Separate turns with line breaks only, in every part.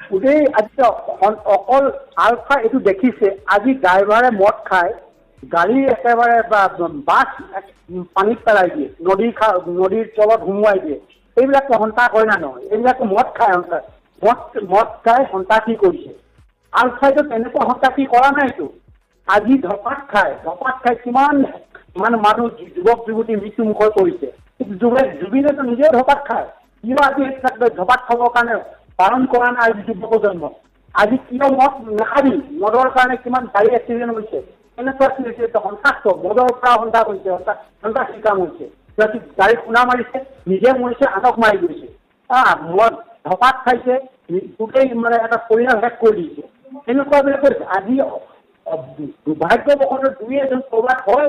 গোটেই আজি অকল আলফা এইটো দেখিছে আজি ড্ৰাইভাৰে মদ খায় গাড়ী একেবাৰে বাছ পানীত পেলাই দিয়ে নদীৰ তলত সুমুৱাই দিয়ে এইবিলাকতো সন্তাস হয় না নহয় এইবিলাকতো মদ খায় মদ খাই সন্তাসী কৰিছে আলফাইতো তেনেকুৱা সন্তাসী কৰা নাইতো আজি ধপাত খাই কিমান মানুহ যুৱক যুৱতী মৃত্যুমুখত পৰিছে জুবিনেতো নিজে ধপাত খায় কিয় আজি ধপাত খাবৰ কাৰণে পালন কৰা নাই আজি যুৱ প্ৰজন্ম আজি কিয় মদ নাখাবি মদৰ কাৰণে কিমান গাড়ী এক্সিডেণ্ট হৈছে এনেকুৱা কি হৈছে সন্তাস মদৰ পৰা সন্তাস হৈছে সন্তাসী কাম হৈছে গাড়ী খুন্দা মাৰিছে নিজে মৰিছে আনক মাৰি গৈছে মদ ধপাত খাইছে গোটেই এটা পৰিয়াল শেষ কৰি দিছে এনেকুৱাবিলাক কৰিছে আজি দুৰ্ভাগ্যবশতঃ দুই এজন ক'ৰবাত হয়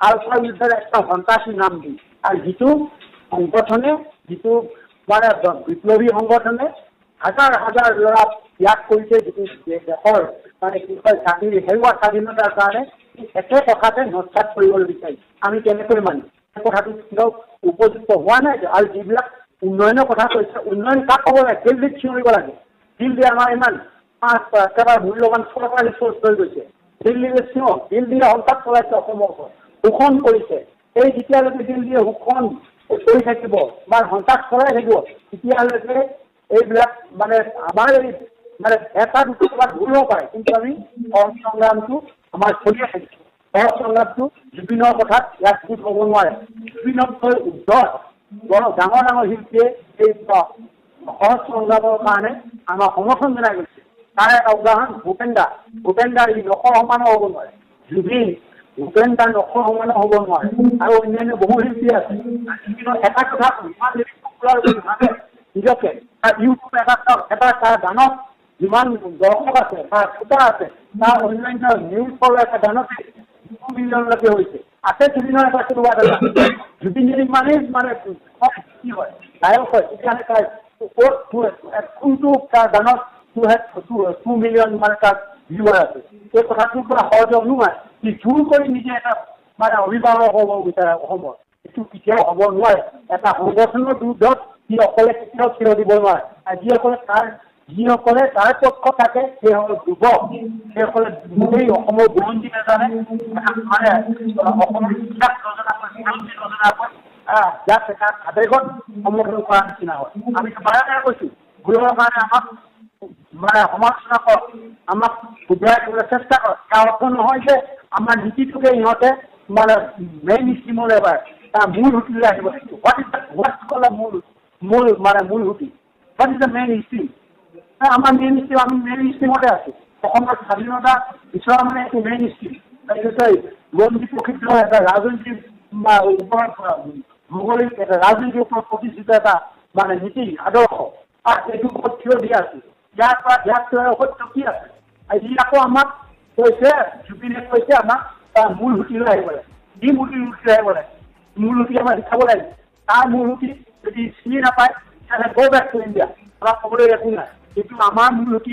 আলফা বিৰুদ্ধে একটা সন্ত্ৰাসী নাম দি আৰু যিটো সংগঠনে যিটো বিপ্লৱী সংগঠনে হাজাৰ হাজাৰ ল'ৰা ত্যাগ কৰিছে যিটো দেশৰ কি কয় হেৰুৱা স্বাধীনতাৰ কাৰণে একে কথাতে নস্বাত কৰিবলৈ বিচাৰিছে আমি কেনেকৈ মানিম সেই কথাটো কেতিয়াও উপযুক্ত হোৱা নাই আৰু যিবিলাক উন্নয়নৰ কথা কৈছে উন্নয়ন কাক ক'ব লাগে দিল্লীত চিঞৰিব লাগে দিল্লী আমাৰ ইমান একেবাৰে মূল্যৱান চৰকাৰী ৰিচোৰ্চ হৈ গৈছে দিল্লীৰে দিল্লীয়ে সন্ত্ৰাস চলাইছে অসমৰ শোষণ কৰিছে এই যেতিয়ালৈকে দিল্লীয়ে শোষণ কৰি থাকিব বা সন্ত্ৰাস চলাই থাকিব তেতিয়ালৈকে এইবিলাক আমাৰ এই এটা দুটা ক'ৰবাত ভুল হ'ব পাৰে কিন্তু আমি সংগ্ৰামটো আমাৰ চলিয়ে থাকিব সংগ্ৰামটো জুবিনৰ কথাত ইয়াত ভুল হ'ব নোৱাৰে জুবিনতকৈ উদ্ধৰ ডাঙৰ ডাঙৰ শিল্পীয়ে এই সহজ সংগ্ৰামৰ কাৰণে আমাৰ সমৰ্থন জনাই গৈছে তাৰ এটা উদাহৰণ ভূপেন দাৰ ই নশ সমানো হ'ব নোৱাৰে জুবিন ভূপেন দাৰ নশ সমানো হ'ব নোৱাৰে আৰু অন্যান্য বহু শিল্পী আছে এটা কথা ইমান ভাবে নিজকে ইউটিউব এটা তাৰ গানত যিমান দৰ্শক আছে তাৰ শ্ৰোতা আছে তাৰ অন্যান্য নিউজ ফলৰ এটা গানতে 2 মিলিয়নলৈকে হৈছে আছে জুবিনৰ এটা কোনোবা জুবিন যদি ইমানেই কি হয় গায়ক হয় তেতিয়াহ'লে তাৰ কোনটো তাৰ গানত 2 মিলিয়ন তাৰ ভিউৱাৰ আছে এই কথাটোৰ পৰা সহজে অনুমান সি জোৰ কৰি নিজে এটা অভিভাৱক হ'ব বিচাৰে অসমৰ এইটো কেতিয়াও হ'ব নোৱাৰে এটা সংগঠনৰ বিৰুদ্ধত সি অকলে কেতিয়াও থিয় দিব নোৱাৰে আৰু যিসকলে তাৰ পক্ষ থাকে সেইসকল যুৱক সেইসকলে গোটেই অসমৰ বুৰঞ্জী নাজানে অসমৰ ইতিহাস নজনা যাক এটা আৱেগত সমৰ্থন কৰাৰ নিচিনা হয় আমি বাৰে বাৰে কৈছোঁ ভুলৰ কাৰণে আমাক সমালোচনা কৰক আমাক শুধৰাই দিবলৈ চেষ্টা কৰক তাৰ অৰ্থ নহয় যে আমাৰ নীতিটোকে ইহঁতে মেইন ষ্ট্ৰীমলৈ এবাৰ তাৰ মূল সুঁতিলৈ আহিব লাগিব হোৱাট ক'লে মূল সুঁতি what is the main stream আমাৰ মেইন ষ্ট্ৰীম আমি মেইন ষ্ট্ৰীমতে আছোঁ অসমৰ স্বাধীনতা বিচৰা এইটো মেইন ষ্ট্ৰীম লণ্ডী প্ৰকৃত এটা ৰাজনৈতিক ওপৰত ভৌগোলিক এটা ৰাজনীতিৰ ওপৰত প্ৰতিষ্ঠিত এটা নীতি আদৰ্শ এইটোৰ ওপৰত থিয় দি আছোঁ ইয়াৰ পৰা সত্য কি আছে ই আকৌ আমাক কৈছে জুবিনে কৈছে আমাক তাৰ মূল সুঁতিলৈ আহিব লাগে যি মূল সুঁতিলৈ আহিব লাগে মূল সুঁতি আমাৰ শিকাব লাগে তাৰ মূল সুঁতি যদি চিনি নাপায় তেতিয়াহ'লে গৈ বেক টু ইণ্ডিয়া আমাক ক'বলৈ একো নাই কিন্তু আমাৰ মূল সুঁতি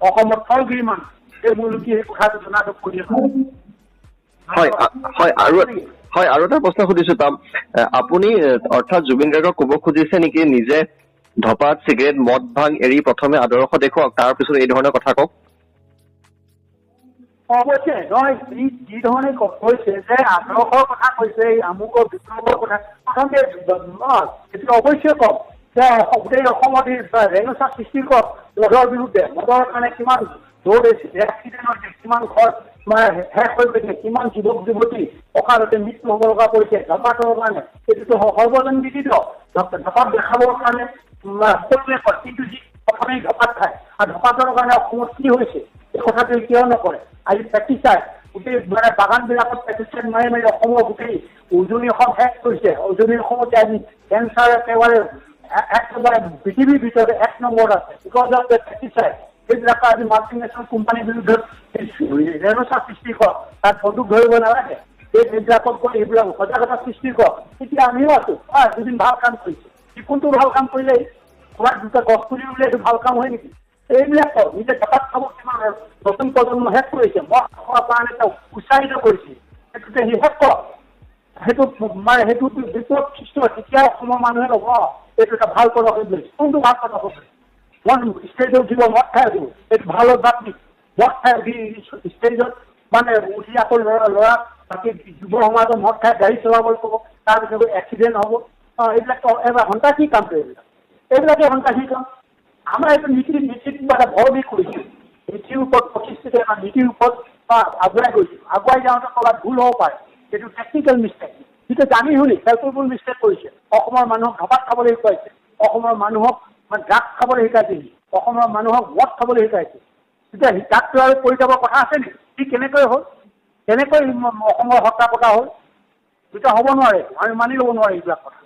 অসমত থলগিৰি মানুহ এই মূল সুঁতি সেই কথাটো জনাটো কৰি আছোঁ
হয় আৰু এটা প্ৰশ্ন সুধিছো তাম আপুনি অৰ্থাৎ জুবিন গাৰ্গক ক'ব খুজিছে নেকি নিজে ধপাত চিগাৰেট মদ ভাং এৰি প্ৰথমে আদৰ্শ দেখুৱাওক তাৰপিছত এই ধৰণৰ কথা কওক
অৱশ্যে নহয় যি ধৰণে কৈছে যে আদৰ্শৰ কথা কৈছে এই আমুকৰ বিপ্লৱৰ কথা প্ৰথমতে এইটো অৱশ্যে কওক যে গোটেই অসমত ৰেণুচা সৃষ্টি কৰক মদৰ বিৰুদ্ধে মদৰ কাৰণে কিমান দৌৰ এক্সিডেণ্ট হৈছে কিমান ঘৰ শেষ হৈ গৈছে কিমান যুৱক যুৱতী অকালতে মৃত্যু হ'ব লগা পৰিছে ধপাতৰ কাৰণে এইটোতো সৰ্বজন বিদিত ধপাত দেখাবৰ কাৰণে সকলোৱে কয় কিন্তু যি প্ৰথমেই ধপাত খায় আৰু ধপাতৰ কাৰণে অসমত কি হৈছে এই কথাটো কিয় নকৰে আজি পেষ্টিচাইড গোটেই বাগানবিলাকত পেষ্টিচাইড মাৰি অসমৰ গোটেই উজনি অসম শেষ কৰিছে উজনি অসমতে আজি কেঞ্চাৰ একেবাৰে পৃথিৱীৰ ভিতৰতে 1 নম্বৰত আছে বিকজ অফ দ্য পেষ্টিচাইড সেইবিলাক আজি মাল্টিনেশ্যনেল কোম্পানীৰ বিৰুদ্ধত ৰেণুচা সৃষ্টি কৰক তাত বন্দুক ধৰিব নালাগে এইবিলাকত গৈ এইবিলাক সজাগতা সৃষ্টি কৰক এতিয়া আমিও আছোঁ দুদিন ভাল কাম কৰিছে কোনটো ভাল কাম কৰিলে ক'ৰবাত দুটা গছ পুলি ৰুলে এইটো ভাল কাম হয় নেকি এইবিলাক নিজে ধপাত খাব কিমান নতুন প্ৰজন্ম শেষ কৰিছে মদ খোৱাৰ কাৰণে তেওঁ উৎসাহিত কৰিছে সেইটোতে সি শেষ কৰক সেইটো বিপদ সৃষ্টি হয় তেতিয়া অসমৰ মানুহে ল'ব এইটো এটা ভাল পদক্ষেপ লৈছে। কোনটো ভাল পদক্ষেপ? মই ষ্টেজত উঠিব মদ খাই আছো, এইটো ভালৰ বাদ নেকি? মদ খাই উঠি ষ্টেজত মানে উঠি আকৌ ল'ৰা বাকী যুৱ সমাজৰ মদ খাই গাড়ী চলাবলৈ ক'ব, তাৰপিছত এক্সিডেণ্ট হ'ব। এইবিলাক এবাৰ সন্ত্ৰাসী কাম এইবিলাকে সন্ত্ৰাসী কাম। আমাৰ এইটো নীতিত মানে ভৰ দি কৰিছোঁ, নীতিৰ ওপৰত প্ৰতিষ্ঠিত এটা নীতিৰ ওপৰত আগুৱাই গৈছোঁ। আগুৱাই যাওঁতে ক'ৰবাত ভুল হ'ব পাৰে, এইটো টেকনিকেল মিষ্টেক। যিটো জানি শুনি কেলকুলেবল মিষ্টেক কৰিছে। অসমৰ মানুহক ধপাত খাবলৈ শিকাইছে, অসমৰ মানুহক ড্ৰাগছ খাবলৈ শিকাইছে, অসমৰ মানুহক মদ খাবলৈ শিকাইছে। তেতিয়া তাতটো আৰু কৰি যাবৰ কথা আছে নেকি? সি কেনেকৈ হ'ল, কেনেকৈ অসমৰ হত্যা পতা হ'ল? তেতিয়া হ'ব নোৱাৰে, আমি মানি ল'ব নোৱাৰে এইবিলাক কথা।